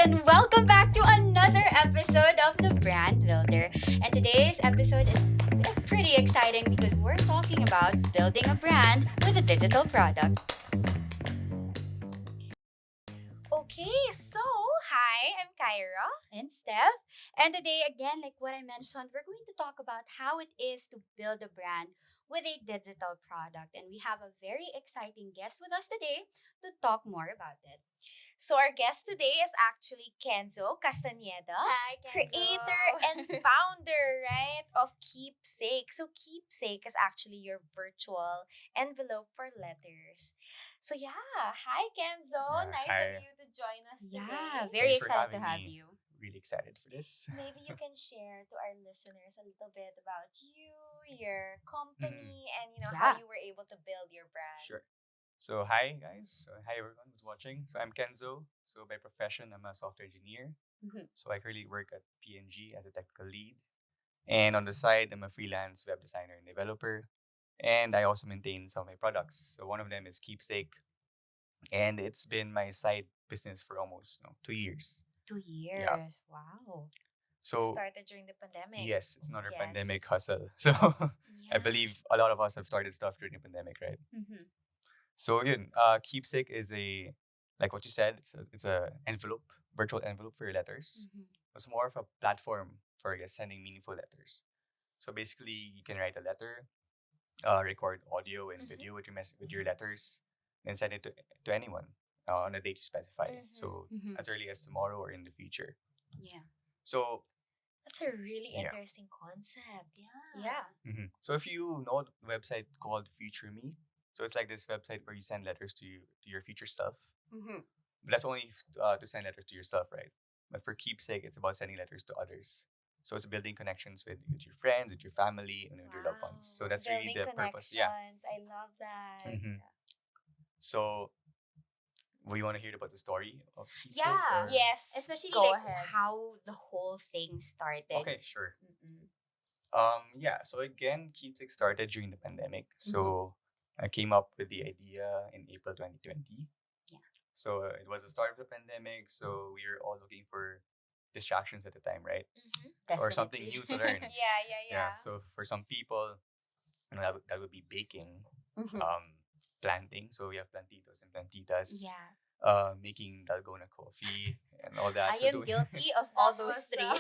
and welcome back to another episode of The Brand Builder. And today's episode is pretty exciting because we're talking about building a brand with a digital product. Okay, so hi, I'm Kyra and Steph. And today, again, like what I mentioned, we're going to talk about how it is to build a brand with a digital product. And we have a very exciting guest with us today to talk more about it. So our guest today is actually Kenzo Castaneda, Hi, creator and Kenzo. founder, right, of Keepsake. So Keepsake is actually your virtual envelope for letters. So yeah, hi Kenzo, nice of Hi. you to join us Yeah, today. very Thanks for excited to having have me. you. Really excited for this. Maybe you can share to our listeners a little bit about you, your company, and how Yeah. you were able to build your brand. Sure. So hi guys. Hi everyone who's watching. So I'm Kenzo. So by profession I'm a software engineer. Mhm. So I currently work at PNG as a technical lead. And on the side I'm a freelance web designer and developer. And I also maintain some of my products. So one of them is Keepsake. And it's been my side business for almost 2 years. 2 years. Yeah. Wow. So Started during the pandemic. yes, it's another Yes. pandemic hustle. So I Yeah. believe a lot of us have started stuff during the pandemic, right? Mhm. So yun, Keepsake is a like what you said. It's a envelope, virtual envelope for your letters. Mhm. It's more of a platform for I guess sending meaningful letters. So basically, you can write a letter, record audio and Mhm. video with with your letters, and send it to anyone on a date you specify. So Mhm. as early as tomorrow or in the future. Yeah. So That's a really yeah. interesting concept. Yeah. Yeah. So if you know the website called Future Me, so it's like this website where you send letters to your future self. Mhm. But that's only to send letters to yourself, right? But for Keepsake, it's about sending letters to others. So it's building connections with your friends, with your family, and with your loved ones. So that's really Building the purpose. Yeah. connections. I love that. hmm So, would you want to hear about the story of Keepsake? Yeah. Or? Yes. Especially Go like ahead. how the whole thing started. Okay, sure. Mm-mm. Yeah. So again, Keepsake started during the pandemic. Mhm. So I came up with the idea in April 2020. Yeah. So it was the start of the pandemic. So we were all looking for distractions at the time, right? Or something Definitely. new to learn. Yeah. So for some people, that would be baking, Mhm. planting. So we have plantitos and plantitas. Yeah. Making dalgona coffee and all that. I So am guilty of all That those was, three.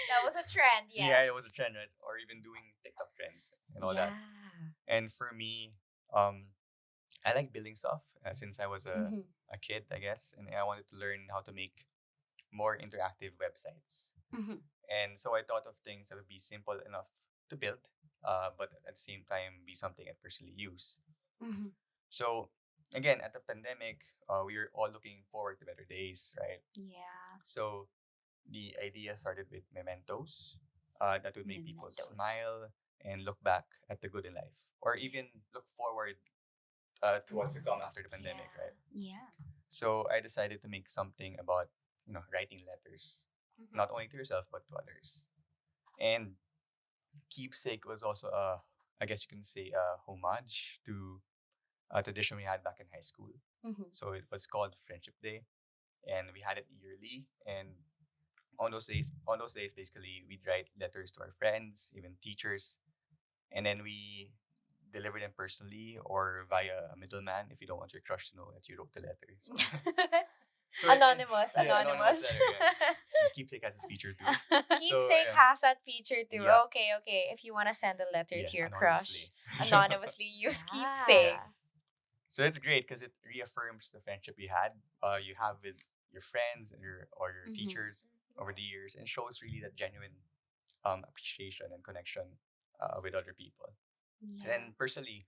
That was a trend, yes. yeah, it was a trend, right? Or even doing TikTok trends and all that. Yeah. And for me, I like building stuff since I was Mhm. a kid, I guess, and I wanted to learn how to make more interactive websites. Mhm. And so I thought of things that would be simple enough to build, but at the same time be something I personally use. Mhm. So again, at the pandemic, we were all looking forward to better days, right? Yeah. So the idea started with mementos that would make people Mementos. smile and look back at the good in life, or even look forward to what's to come after the pandemic, Yeah. right? Yeah. So I decided to make something about writing letters, Mhm. not only to yourself but to others. And Keepsake was also I guess you can say a homage to a tradition we had back in high school. Mhm. So it was called Friendship Day, and we had it yearly. And on those days, basically, we'd write letters to our friends, even teachers, and then we deliver them personally or via a middleman if you don't want your crush to know that you wrote the letter. So Anonymous. anonymous letter. Yeah. And Keepsake has this feature too. Keepsake yeah. has that feature too. Yeah. Okay. If you want to send a letter Yeah, to your anonymously. crush, anonymously use Yeah. Keepsake. Yes. So it's great because it reaffirms the friendship you have with your friends and your Mhm. teachers over the years, and shows really that genuine appreciation and connection with other people. Yeah. And personally,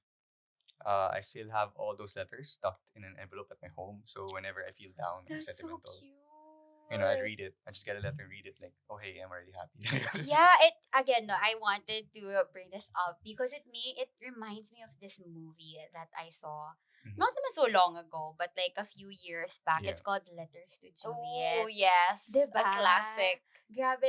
I still have all those letters tucked in an envelope at my home. So whenever I feel down or That's so sentimental, cute. I read it. I just get a letter and read it like, oh hey, I'm already happy. Yeah, it again. No, I wanted to bring this up because it reminds me of this movie that I saw Mhm. not naman so long ago, but like a few years back. Yeah. It's called Letters to Oh Juliet. yes, Diba? a classic. Grabe,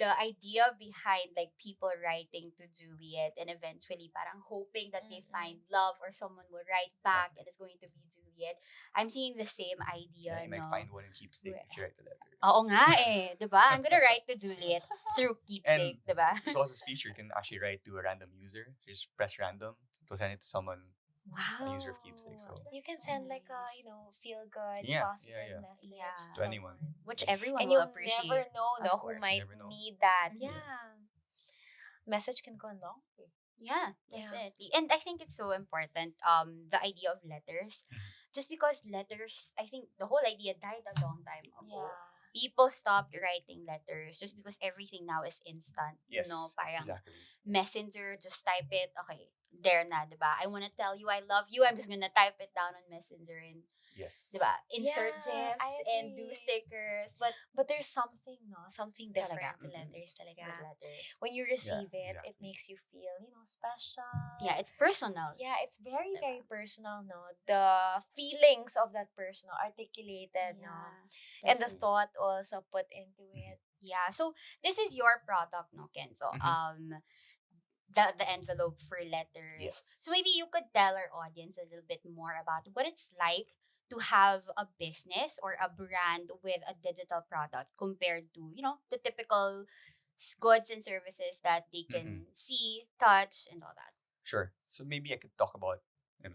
the idea behind like people writing to Juliet and eventually parang hoping that they Mm-mm. find love or someone will write back and it's going to be Juliet. Juliet, I'm seeing the same Yeah, idea, you might no? find one in Keepsake if you write the letter. Oo nga eh, 'di ba? I'm gonna write to Juliet through And Keepsake, 'di ba? there's also this feature you can actually write to a random user. Just press random to send it to someone, a user of Keepsake. So You can send like a, Nice. feel good, yeah, yeah, positive yeah. message Yeah. to To anyone. someone. Which Yeah. everyone And will you'll never appreciate, know, of who course. You might never know. need that. Mhm. Yeah. Message can go a long way. Yeah, Yeah. definitely. And I think it's so important, the idea of letters. Mhm. Just because letters, I think the whole idea died a long time ago. Yeah. People stopped writing letters just because everything now is instant. No, Yes, parang exactly. messenger, just type it, okay, there na, diba? I want to tell you I love you, I'm just gonna type it down on messenger and, Yes. diba? Insert Yeah, gifs I and do agree. stickers, but But there's something, no? Something talaga, different to letters with talaga. letters. When you Yeah, receive it, it exactly. makes you feel, special. Yeah, it's personal. Yeah, it's very, very Diba? personal, no? The feelings of that person are articulated, no? Yeah, And the definitely. thought also put into Mhm. it. Yeah. So this is your product, no, Kenzo. Mhm. The envelope for letters. Yes. So maybe you could tell our audience a little bit more about what it's like to have a business or a brand with a digital product compared to, the typical goods and services that they Mhm. can see, touch, and all that. Sure. So maybe I could talk about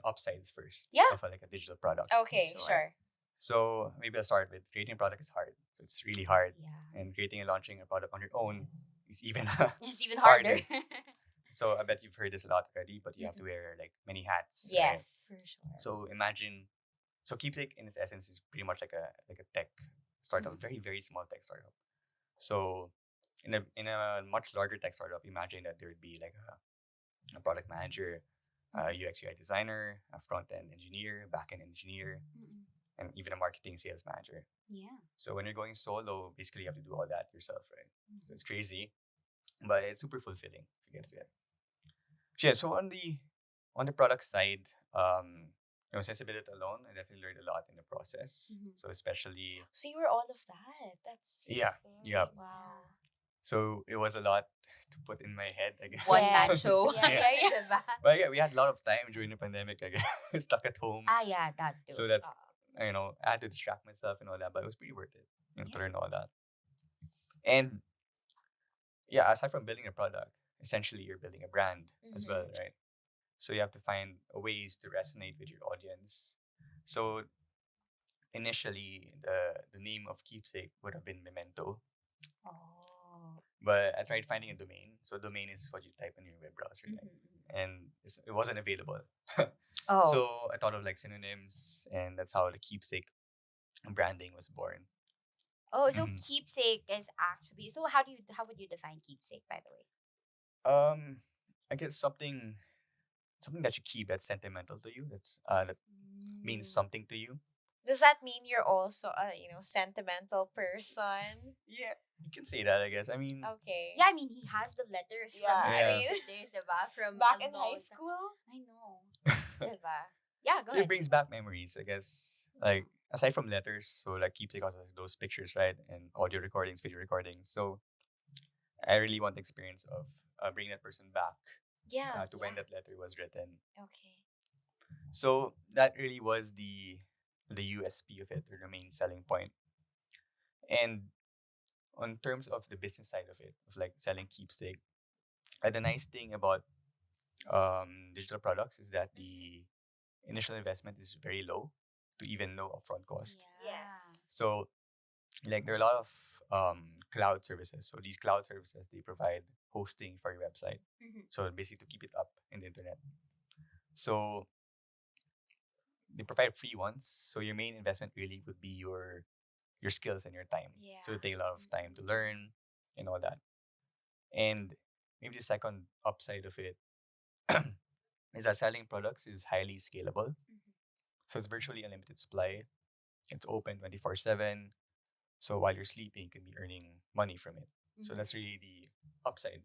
upsides first Yeah. of like a digital product. Okay, Sure. sure. So maybe I'll start with creating a product is hard. So it's really hard, Yeah. and creating and launching a product on your own is even It's even harder. harder. So I bet you've heard this a lot already, but you have to Mm-mm. wear like many hats, right? Yes. For sure. So imagine, so Keepsake in its essence is pretty much like a tech startup, Mhm. very very small tech startup. So in a much larger tech startup, imagine that there would be like a product manager, a UX UI designer, a front end engineer, back end engineer, Mm-mm. and even a marketing sales manager. Yeah. So when you're going solo, basically you have to do all that yourself, right? So Mhm. it's crazy, but it's super fulfilling if you get to it. So yeah, so on the product side, since I did it alone, I definitely learned a lot in the process. Mhm. So especially, So you were all of that. That's yeah, yeah. very wow. So it was a lot to put in my head, I guess. One man Yes. show. Yeah, Yeah. yeah, yeah. Diba? But yeah, we had a lot of time during the pandemic, I guess, stuck at home. Ah, yeah, that too. So that, I had to distract myself and all that, but it was pretty worth it, to Yeah. learn all that. And yeah, aside from building a product, essentially you're building a brand as well, Mhm. right? So you have to find ways to resonate with your audience. So initially, the name of Keepsake would have been Memento, Oh. but I tried finding a domain. So domain is what you type in your web browser, right? Mhm. And it wasn't available. Oh. So I thought of like synonyms, and that's how the Keepsake branding was born. Oh, so Mhm. keepsake is actually, so how would you define keepsake, by the way? Um, I guess something that you keep that's sentimental to you. That means Mm. something to you. Does that mean you're also a, sentimental person? Yeah, you can say that. I guess. I mean, Okay. Yeah, I mean he has the letters Yeah, from his I yeah. mean, birthdays, diba? From back a in high long time. school? I know. Diba? Yeah, go So it ahead. brings back memories, I guess. Like aside from letters, so like keepsake also has those pictures, right? And audio recordings, video recordings. So I really want the experience of bringing that person back Yeah. to when Yeah. that letter was written. Okay. So that really was the USP of it, or the main selling point. And on terms of the business side of it, of like selling keepsake, the nice thing about digital products is that the initial investment is very low to even no upfront cost. Yeah. So like there are a lot of cloud services. So these cloud services, they provide hosting for your website. Mhm. So basically to keep it up in the internet. So they provide free ones. So your main investment really would be your skills and your time. So Yeah. it take a lot of time to learn and all that. And maybe the second upside of it is that selling products is highly scalable. Mhm. So it's virtually unlimited supply. It's open 24/7. So while you're sleeping, you can be earning money from it. So Mhm. that's really the upside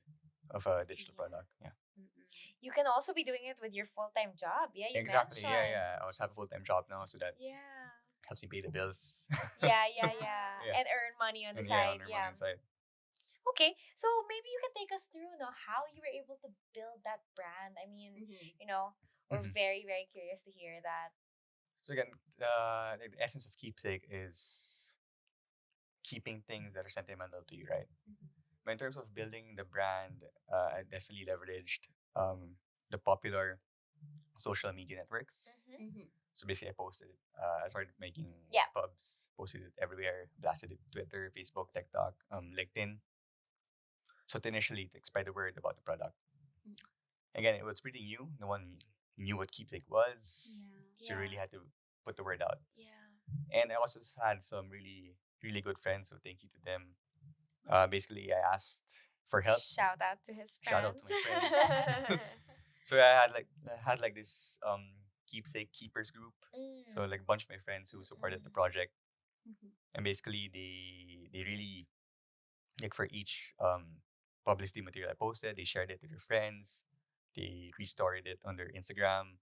of a digital Yeah. product. Yeah. Mm-mm. You can also be doing it with your full-time job. Yeah, you Exactly. Yeah, mentioned. yeah. I also have a full time job now, so that Yeah. helps me pay the bills. Yeah, yeah, yeah. Yeah. Yeah. And earn money on the And yeah, side. on our money Yeah. inside. Okay, so maybe you can take us through, how you were able to build that brand. I mean, Mhm. we're Mhm. very, very curious to hear that. So again, like the essence of Keepsake is keeping things that are sentimental to you, right? But in terms of building the brand, I definitely leveraged the popular social media networks. Mm-hmm. Mm-hmm. So basically, I posted it. I started making Yeah. pubs, posted it everywhere, blasted it Twitter, Facebook, TikTok, LinkedIn. So to initially to spread the word about the product. Again, it was pretty new. No one knew what Keepsake was. Yeah. So you really had to put the word out. Yeah. And I also had some really, really good friends. So thank you to them. Basically, I asked for help. Shout out to his Shout out to friends. my friends. So I had like this Keepsake keepers group. So like a bunch of my friends who supported the project, Mm-hmm. and basically they really like for each publicity material I posted, they shared it to their friends. They restored it on their Instagram.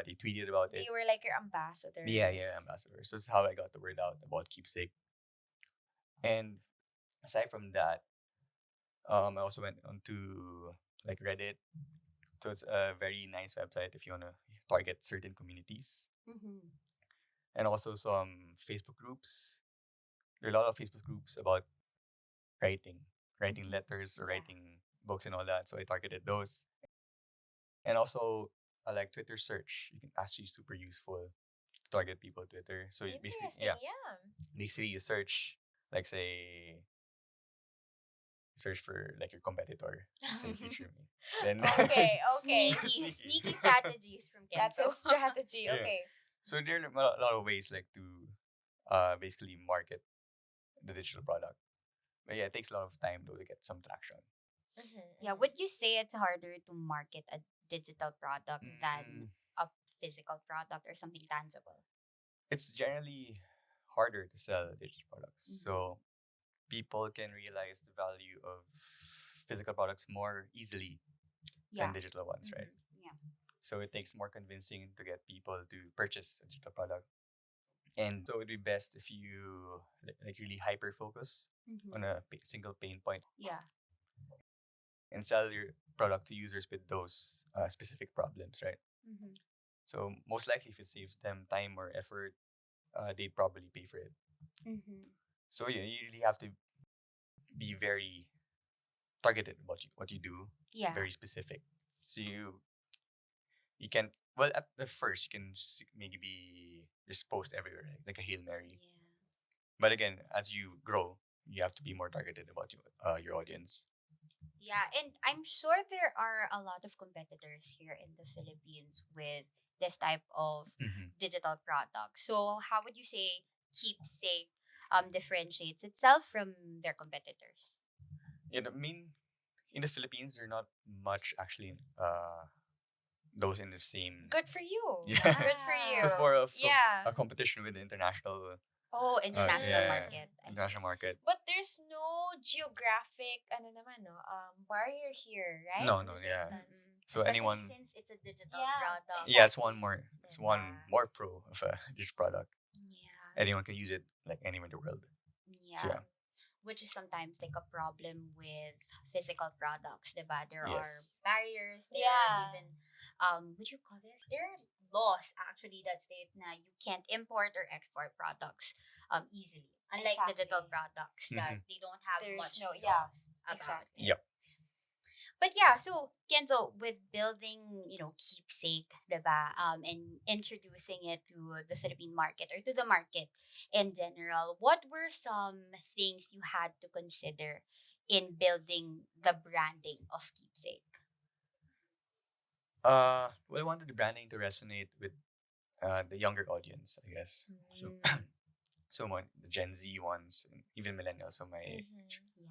They tweeted about They it. were like your ambassadors. Yeah, ambassadors. So that's how I got the word out about Keepsake. And aside from that, I also went on to like Reddit. So it's a very nice website if you wanna target certain communities. Mm-hmm. And also some Facebook groups. There are a lot of Facebook groups about writing, writing letters or Yeah. writing books and all that. So I targeted those. And also I like Twitter search. You can actually super useful to target people on Twitter. So you basically Interesting, yeah. basically you search like say search for like your competitor. Say future me. Then Okay, okay. Sneaky strategies from That's Kenzo. his strategy. Yeah. Okay. So there are a lot of ways like to basically market the digital product. But yeah, it takes a lot of time though to get some traction. Yeah, would you say it's harder to market a digital product than Mm, a physical product or something tangible? it's generally harder to sell digital products. Mhm. So people can realize the value of physical products more easily than Yeah. digital ones, right? Yeah. So it takes more convincing to get people to purchase a digital product. And so it'd be best if you like really hyper focus Mm-hmm. on a single pain point Yeah. and sell your product to users with those specific problems, right? Mm-hmm. So most likely, if it saves them time or effort, they'd probably pay for it. Mm-hmm. So yeah, you really have to be very targeted about what you do, Yeah. very specific. So you can well at the first you can maybe just post everywhere like a hail mary. Yeah. But again, as you grow, you have to be more targeted about your audience. Yeah, and I'm sure there are a lot of competitors here in the Philippines with this type of Mm-hmm. digital product. So how would you say Keepsake differentiates itself from their competitors? Yeah, I mean, in the Philippines, there are not much actually those in the same. Good for you. Yeah. Good for Ah. you. So it's more of Yeah. a competition with the international, Oh, international yeah, market. I see. international market. But there's no geographic barrier here, right? No, In no, this yeah. instance. So Especially anyone, since it's a digital Yeah, product. yeah, it's one more, it's Then, one more pro of a digital product. yeah. Anyone can use it like anywhere in the world. So Yeah. Which is sometimes like a problem with physical products, diba? There yeah, are yes, barriers, there are Yeah. even what do you call this? There are laws actually that state na you can't import or export products easily. Unlike digital Exactly. products that Mhm. they don't have There's much no- laws yeah, about exactly. it. Yep. But yeah, so Kenzo, with building, Keepsake, diba, and introducing it to the Philippine market or to the market in general, what were some things you had to consider in building the branding of Keepsake? Well, I wanted the branding to resonate with the younger audience, I guess. So, Mm, so the Gen Z ones, and even millennials, so my age. yeah.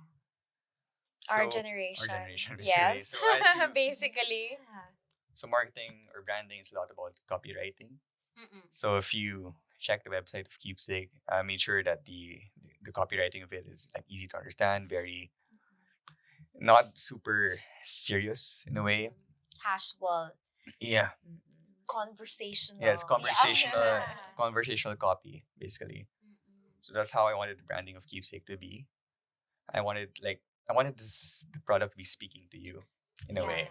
Our So generation. our generation, basically. Yes. So I had to, Basically. Yeah. so marketing or branding is a lot about copywriting. Mm-mm. So if you check the website of Keepsake, I made sure that the copywriting of it is like easy to understand, very not super serious in a way. Casual. Yeah, Mm-mm. Conversational. yeah, it's conversational, Yeah. conversational copy basically. Mm-mm. So that's how I wanted the branding of Keepsake to be. I wanted the product to be speaking to you in a Yeah. way.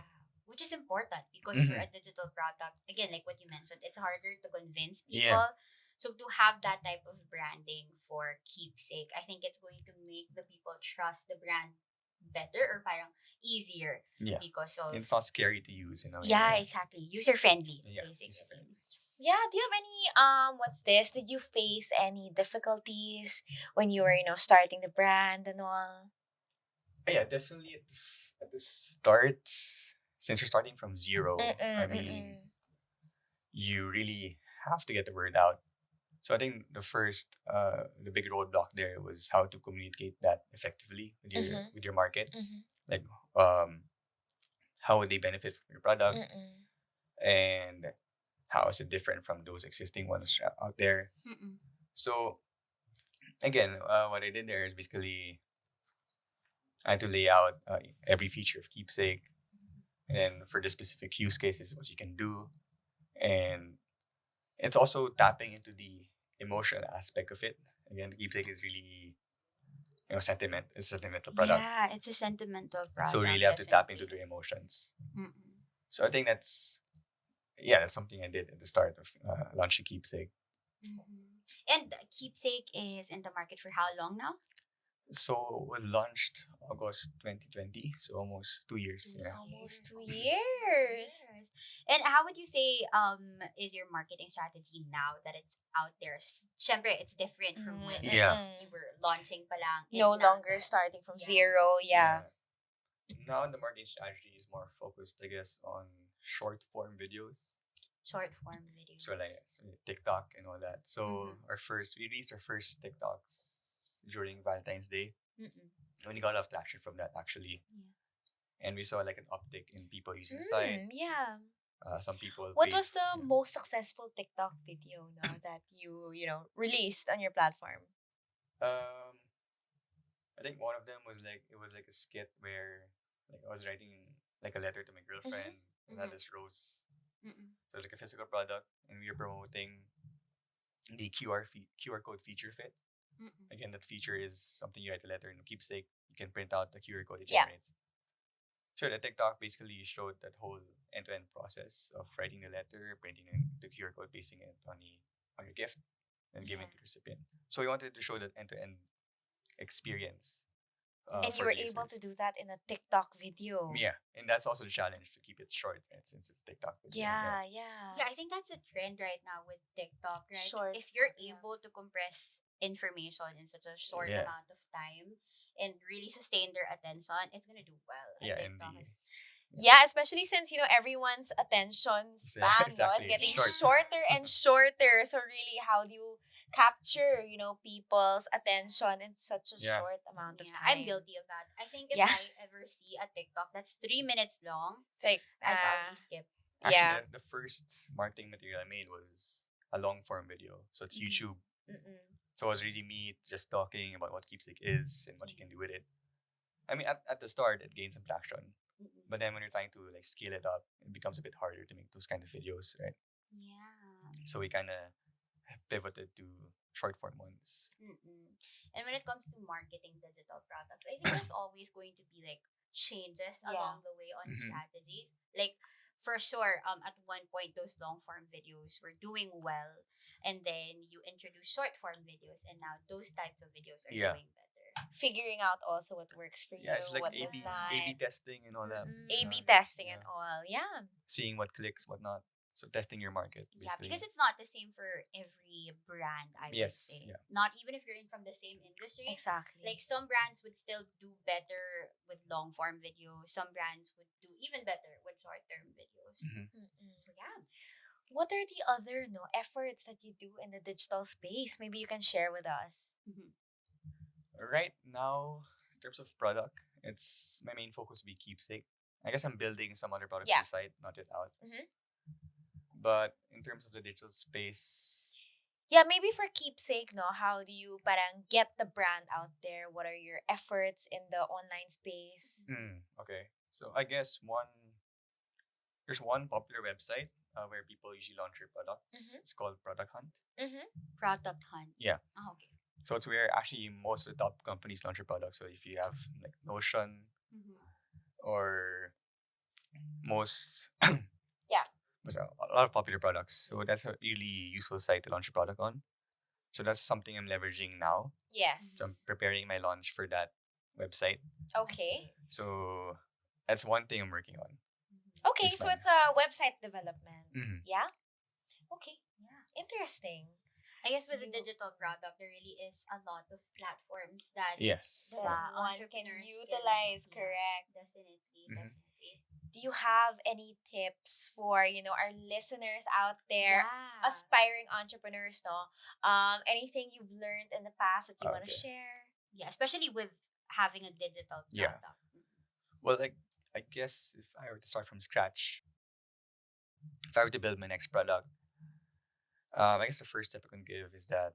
which is important because for Mhm. a digital product, again, like what you mentioned, it's harder to convince Yeah. people. So to have that type of branding for Keepsake, I think it's going to make the people trust the brand better or parang easier Yeah. because of It's not scary to use, you know. yeah, Yeah. exactly. User friendly, Yeah. User basically. friendly. Yeah, do you have any what's this? Did you face any difficulties when you were, starting the brand and all? Yeah, definitely at the start, since you're starting from zero, I Mm-mm, mean, mm-mm. you really have to get the word out. So I think the big roadblock there was how to communicate that effectively Mm-hmm. with your market. Mm-hmm. Like, um, how would they benefit from your product, Mm-mm. and how is it different from those existing ones out there? Mm-mm. So again, what I did there is basically I had to lay out every feature of Keepsake, and for the specific use cases, what you can do, and it's also tapping into the emotional aspect of it. Again, Keepsake is really it's a sentimental product, Yeah, it's a sentimental so product, really have to tap into definitely. the emotions. Mm-mm. So I think that's something I did at the start of launching Keepsake. Mm-hmm. And Keepsake is in the market for how long now? So we launched August 2020, so almost 2 years. Two Yeah. Almost years. two Okay, 2 years. years. And how would you say is your marketing strategy now that it's out there? Syempre, it's different from when Yeah. you were launching pa lang No and now longer that starting from yeah. zero. Yeah. Yeah. Now the marketing strategy is more focused, I guess, on short form videos. Short form videos. So TikTok and all that. So Mm-hmm. we released our first TikToks during Valentine's Day. Mm-mm. And we got a lot of traction from that actually. Yeah. And we saw like an uptick in people using the site. Yeah. Some people What paid. was the Yeah. most successful TikTok video no, that released on your platform? Um, I think one of them was like it was like a skit where like I was writing like a letter to my Mm-hmm. girlfriend and had Mm-hmm. this rose. Mm-mm. So it was like a physical product, and we were promoting the QR code feature fit. Mm-mm. Again, that feature is something you write a letter in Keepsake. You can print out the QR code it Yeah. generates. Sure, the TikTok basically showed that whole end-to-end process of writing the letter, printing the QR code, pasting it on your gift, and giving it Yeah. to the recipient. So we wanted to show that end-to-end experience And you for were the able to users. do that in a TikTok video. Yeah, and that's also the challenge to keep it short, right? Since it's TikTok video. Yeah, yeah. Yeah, I think that's a trend right now with TikTok, right? Short If you're yeah. able to compress information in such a short Yeah. amount of time and really sustain their attention, it's gonna do well. And Yeah, and TikTok the is Yeah, especially since everyone's attention span is exactly getting short. shorter and shorter. So really, how do you capture people's attention in such a Yeah. short amount of yeah, I'm time? guilty of that. I think if Yeah, I ever see a TikTok that's 3 minutes long, it's like I'll probably skip. Actually, yeah. the first marketing material I made was a long form video. So it's Mhm. YouTube. Mm-mm. So it was really me just talking about what Keepsake is and what you can do with it. I mean, at the start, it gained some traction. Mm-mm. But then when you're trying to like scale it up, it becomes a bit harder to make those kind of videos, right? Yeah. So we kind of pivoted to short form ones. Mm-mm. And when it comes to marketing digital products, I think there's always going to be like changes Yeah. along the way on Mhm. strategies. Like for sure, at one point those long form videos were doing well, and then you introduce short form videos, and now those types of videos are Yeah. doing better. Figuring out also what works for you, Yeah, it's like what does A/B not. testing and all that. A/B Mm-mm. testing Yeah. and all. Yeah. Seeing what clicks, what not. So testing your market, Yeah, basically. because it's not the same for every brand, I would Yes, say. yeah. Not even if you're in from the same industry. Exactly. Like some brands would still do better with long form videos. Some brands would do even better with short term videos. Mhm. Mm-mm. So yeah. What are the other efforts that you do in the digital space? Maybe you can share with us. Mhm. Right now, in terms of product, it's my main focus will be Keepsake. I guess I'm building some other products Yeah. on the side, not yet out. Mhm. But in terms of the digital space, Yeah, maybe for Keepsake, no, how do you parang get the brand out there? What are your efforts in the online space? okay. So I guess there's one popular website where people usually launch their products. Mhm. It's called Product Hunt. Mm-hmm. Product hunt. Yeah. Oh, okay. So it's where actually most of the top companies launch their products. So if you have like Notion Mm-hmm. or most Yeah. a lot of popular products. So that's a really useful site to launch a product on. So that's something I'm leveraging now. So I'm Yes. preparing my launch for that website. Okay. So that's one thing I'm working on. Okay, It's so mine. it's a website development. Mhm. Yeah? Okay. Yeah. Interesting. I guess with a You- digital product, there really is a lot of platforms that Yes. the That one can entrepreneurs utilize, yeah, correct. definitely, Mhm. definitely. Do you have any tips for, our listeners out there, Yeah. aspiring entrepreneurs, no? Anything you've learned in the past that you want to Okay. share? Yeah, especially with having a digital Yeah. product. Well, like I guess if I were to start from scratch, if I were to build my next product, I guess the first step I can give is that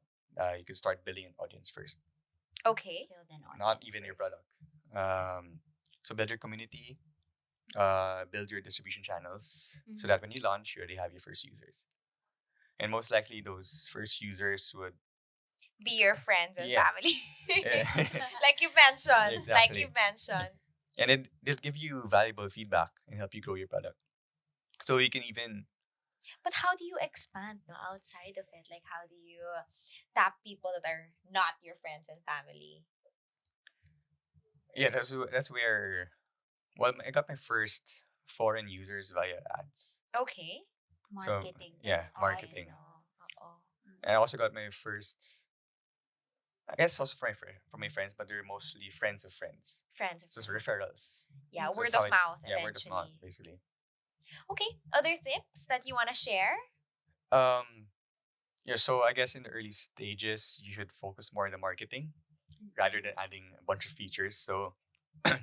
you can start building an audience first, Okay. Build an not audience even your first. product. So build your community, build your distribution channels, so that when you launch, you already have your first users, and most likely those first users would Be your friends and yeah. family. Yeah. Like you mentioned. Like you Exactly. mentioned. And they'll give you valuable feedback and help you grow your product. So you can even But how do you expand, no, outside of it? Like, how do you tap people that are not your friends and family? yeah, that's where well I got my first foreign users via ads. Okay. So Marketing. yeah, Ads, marketing. no? Oo. And I also got my first I guess also from my friends, but they're mostly friends of friends. Friends of So it's friends. referrals. Yeah, So that's word how of it mouth yeah, word of mouth eventually. basically. Okay. Other tips that you want to share? Um yeah, so I guess in the early stages you should focus more on the marketing rather than adding a bunch of features. So if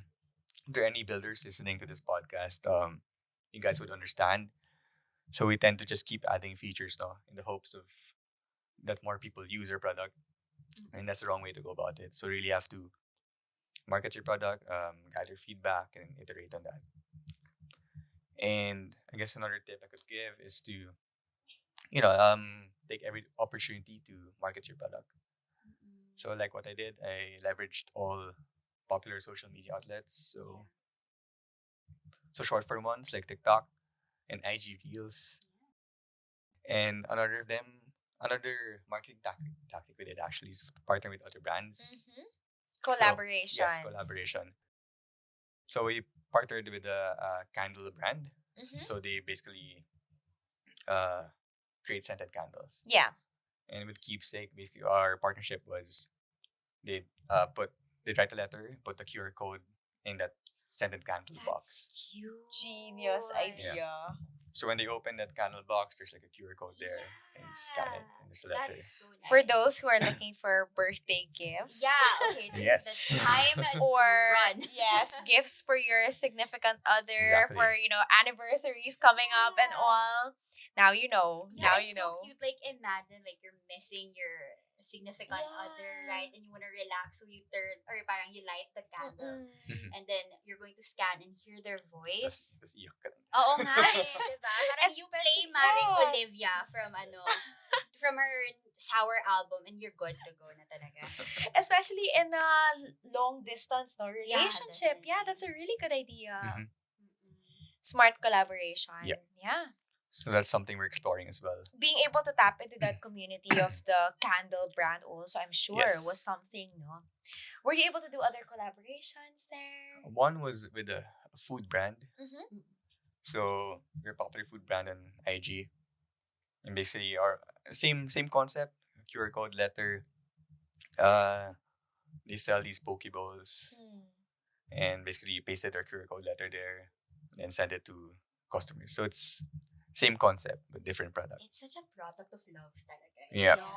there are any builders listening to this podcast, you guys would understand. So we tend to just keep adding features now in the hopes of that more people use your product. And that's the wrong way to go about it. So really have to market your product, gather feedback and iterate on that. And I guess another tip I could give is to, take every opportunity to market your product. So like what I did, I leveraged all popular social media outlets. So short form ones like TikTok and IG Reels. And another marketing tactic we did actually is to partner with other brands. Mm-hmm. So Collaborations. yes, collaboration. So we partnered with a candle brand. Mm-hmm. So they basically uh, create scented candles. Yeah. And with Keepsake, basically our partnership was they they write a letter, put the QR code in that scented candle That's box. cute. Genius idea. So when they open that candle box, there's like a QR code there, and you just scan it, and there's a letter. That's so nice. For those who are looking for birthday gifts. Yeah, okay. This Yes. is the time to Or run. yes, gifts for your significant other, Exactly. for anniversaries coming up and Yeah. all. Now you know. Yeah, Now it's you so know. cute. Like, imagine, like, you're missing your significant other, Yeah. right? And you want to relax, so you turn, or parang you light the candle. Mm-mm. And then, you're going to scan and hear their voice. Tas iyak ka. Oo nga eh, diba? Parang you play Especially- Maring yeah. Olivia from her Sour album, and you're good to go na talaga. Especially in a long distance relationship. definitely. Yeah, that's a really good idea. Mhm. Mm-mm. Smart collaboration. Yep. Yeah. So that's something we're exploring as well. Being able to tap into that community of the candle brand also, I'm sure, Yes. was something, no? Were you able to do other collaborations there? One was with a food brand. Mm-hmm. So we're a popular food brand on IG, and basically our same concept, QR code letter. They sell these poke bowls, and basically you pasted their QR code letter there, and send it to customers. So it's same concept but different product. It's such a product of love talaga. Yeah. No?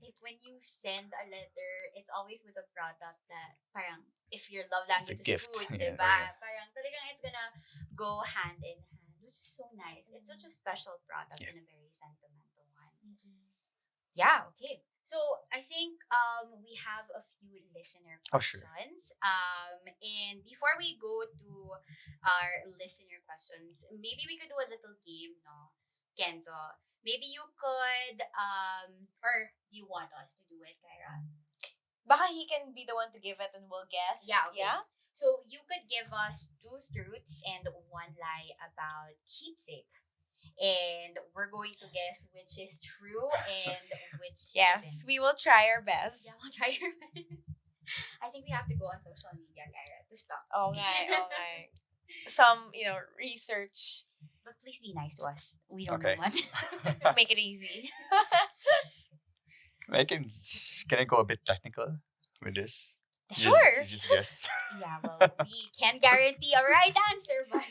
Like, when you send a letter, it's always with a product that parang, if your love It's a language is gift. food, Yeah, diba? yeah. Parang talagang it's gonna go hand in hand, which is so nice. It's such a special product Yeah. and a very sentimental one. Yeah, okay. So I think we have a few listener Oh, sure. questions. And before we go to our listener questions, maybe we could do a little game, no? Kenzo. Maybe you could or you want us to do it, Kyra? Baka he can be the one to give it and we'll guess. Yeah, okay. Yeah? So you could give us two truths and one lie about Keepsake. And we're going to guess which is true and which Yes, isn't. we will try our best. Yeah, we'll try your best. I think we have to go on social media, Kyra, to stop. Okay, okay. Some, research. But please be nice to us. We don't Okay. know much. Make it easy. Can I go a bit technical with this? Sure. You just guess. Yeah, well, we can't guarantee a right answer, but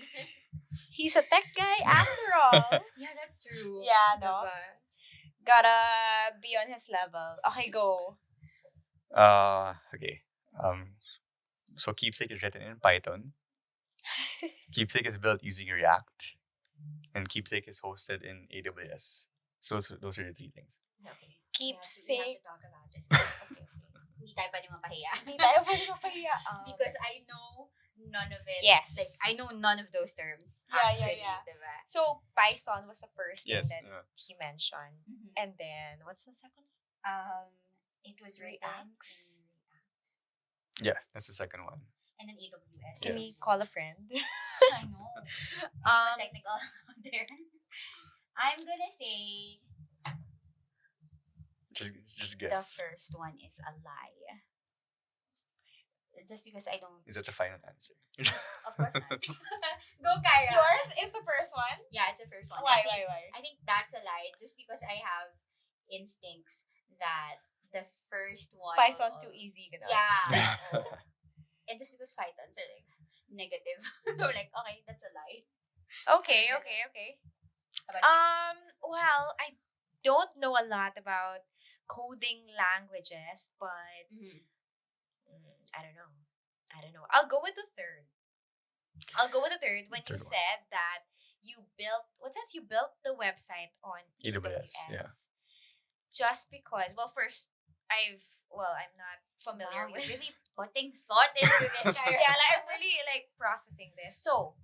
He's a tech guy after all. yeah, that's true. Yeah, no. Diba? Gotta be on his level. Okay, go. Okay. So Keepsake is written in Python. Keepsake is built using React, and Keepsake is hosted in AWS. So those are the three things. Okay. Keepsake. Yeah, so we have to talk about this. Okay. Hindi tayo pwede mapahiya. Hindi tayo pwede mapahiya. Because I know none of it. Yes. Like, I know none of those terms. Yeah, actually, yeah. Diba? So, Python was the first Yes, thing that yeah. he mentioned. Mhm. And then, what's the second? It was React Reacts. Yeah, that's the second one. and then AWS. Can Yes. we call a friend? I know. Um, Technical out there. I'm gonna say Just the guess. first one is a lie. Just because I don't. Is that the final answer? Of course not. Go, Kyra. yours is the first one? Yeah, it's the first one. Why, I think, why? I think that's a lie. Just because I have instincts that the first one. Python will too easy. Ganun. Yeah. oo. And just because Pythons are like negative. So like, okay, that's a lie. Okay, okay. How about you? Well, I don't know a lot about coding languages, but Mhm. I don't know. I'll go with the third. When you Third one. said that you built the website on AWS, yeah. Just because, first, I'm not familiar Wow, with you're really putting thought into this, Kyra. yeah, like I'm really like processing this. So,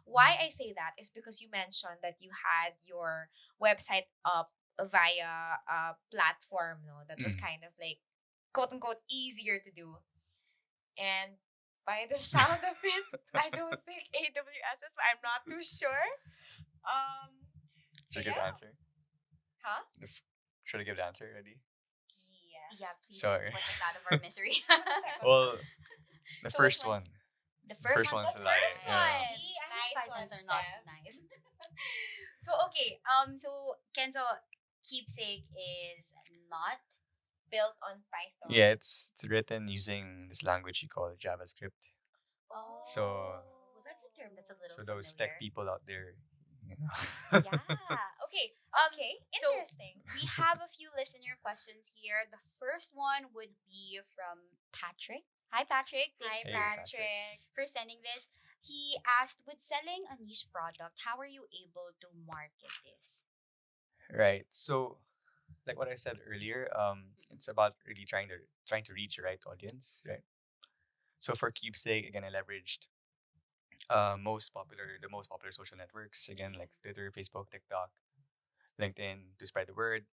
why I say that is because you mentioned that you had your website up via a platform, no, that was Mm. kind of like quote unquote easier to do. And by the sound of it, I don't think AWS is. I'm not too sure. Should I So give the yeah. answer? Huh? Should I give the answer already? Yes. Yeah, please Sorry. put us out of our misery. Well, the So first which one. The First first one's one. a lie. first Yeah. one. See, I know Nice Pythons one, are not Steph. nice. So okay, so Kenzo, Keepsake is not. Built on Python. Yeah, it's written using this language you call JavaScript. Oh, So- well, that's a term that's a little So those familiar. tech people out there, you know. Yeah. Okay. Okay, So interesting. we have a few listener questions here. The first one would be from Patrick. Hi, Patrick. Thanks, Hey, Patrick. for sending this. He asked, with selling a niche product, how are you able to market this? Right. So, like what I said earlier, it's about really trying to reach the right audience, right? So for Keepsake, again, I leveraged the most popular social networks, again, like Twitter, Facebook, TikTok, LinkedIn, to spread the word.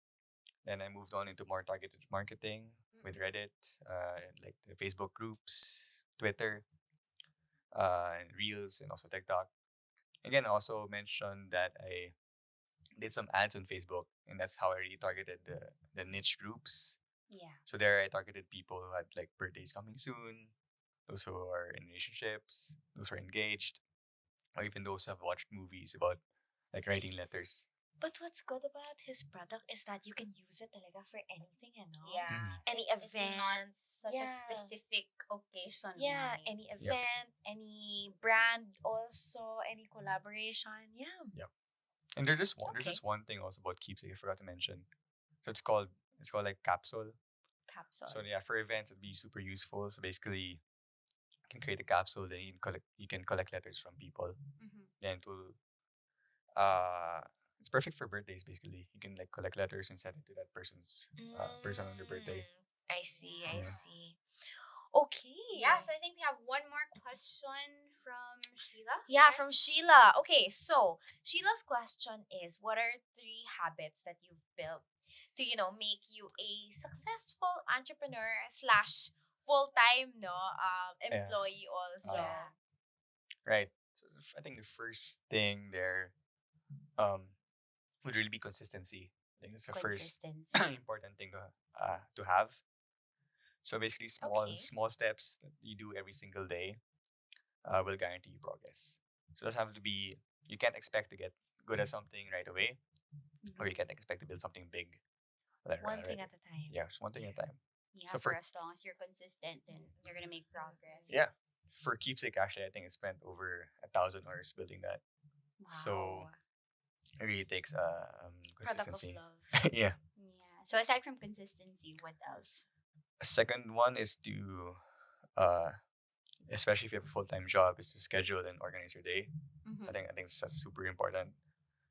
Then I moved on into more targeted marketing with Reddit, like the Facebook groups, Twitter, and Reels, and also TikTok. Again, I also mentioned that I did some ads on Facebook, and that's how I really targeted the niche groups. Yeah. So there, I targeted people who had like birthdays coming soon, those who are in relationships, those who are engaged, or even those who have watched movies about like writing letters. But what's good about his product is that you can use it talaga for anything, Yeah. Mhm. Any It's not event. such a Yeah. specific occasion. Yeah, only. any event, any brand also, any collaboration. Yeah. And there's Okay. just one thing also about Keepsake I forgot to mention. So it's called like capsule. Capsule. So yeah, for events it'd be super useful. So basically, you can create a capsule, then you can collect letters from people. Mhm. Then uh it's perfect for birthdays. Basically, you can like collect letters and send it to that person on their birthday. I see, I Yeah. see. Okay. Yeah, so I think we have one more question from Sheila. Yeah, right? from Sheila. Okay, so Sheila's question is, what are 3 habits that you've built to, make you a successful entrepreneur slash full-time Yeah. employee also. Yeah. Right. So I think the first thing there um would really be consistency. I think it's the first Consistency. important thing to have. So basically, Okay. small steps that you do every single day will guarantee you progress. So it doesn't have to be. You can't expect to get good at something right away, or Mhm. you can't expect to build something big. Right, One right, thing right. at a time. Yeah, just one thing at a time. Yeah, So for for as long as you're consistent, then you're gonna make progress. yeah, for Keepsake actually, I think I spent over 1,000 hours building that. So Wow. it really takes Product of consistency. love. Yeah. Yeah. So aside from consistency, what else? Second one is to uh especially if you have a full time job, is to schedule and organize your day. Mm-hmm. I think that's super important.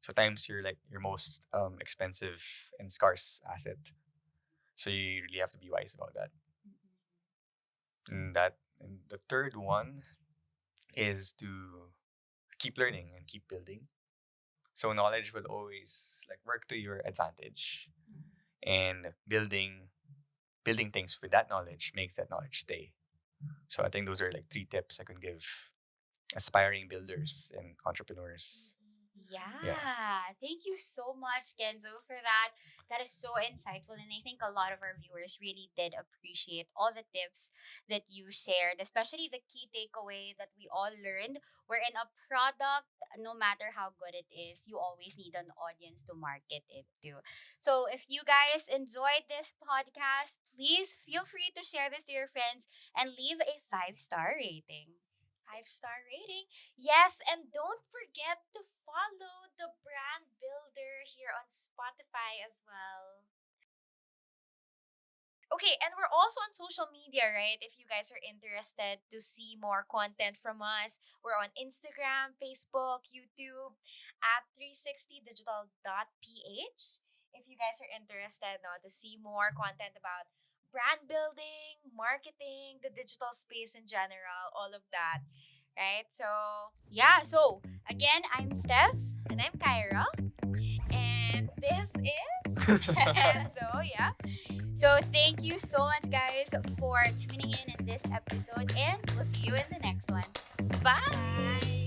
So times you're like your most expensive and scarce asset. So you really have to be wise about that. And the third one is to keep learning and keep building. So knowledge will always like work to your advantage, and building things with that knowledge makes that knowledge stay. So I think those are like three tips I can give aspiring builders and entrepreneurs. Yeah. Yeah, thank you so much, Kenzo, for that. That is so insightful, and I think a lot of our viewers really did appreciate all the tips that you shared, especially the key takeaway that we all learned. We're in a product, no matter how good it is, you always need an audience to market it to. So, if you guys enjoyed this podcast, please feel free to share this to your friends and leave a 5-star rating. 5-star rating. Yes, and don't forget to follow the brand builder here on Spotify as well. Okay, and we're also on social media, right? If you guys are interested to see more content from us, we're on Instagram, Facebook, YouTube at 360digital.ph. If you guys are interested no, to see more content about brand building, marketing, the digital space in general, all of that, right? So, Yeah, so again, I'm Steph. and I'm Kyra, and this is Kenzo, yeah. So thank you so much, guys, for tuning in this episode, and we'll see you in the next one. Bye. Bye.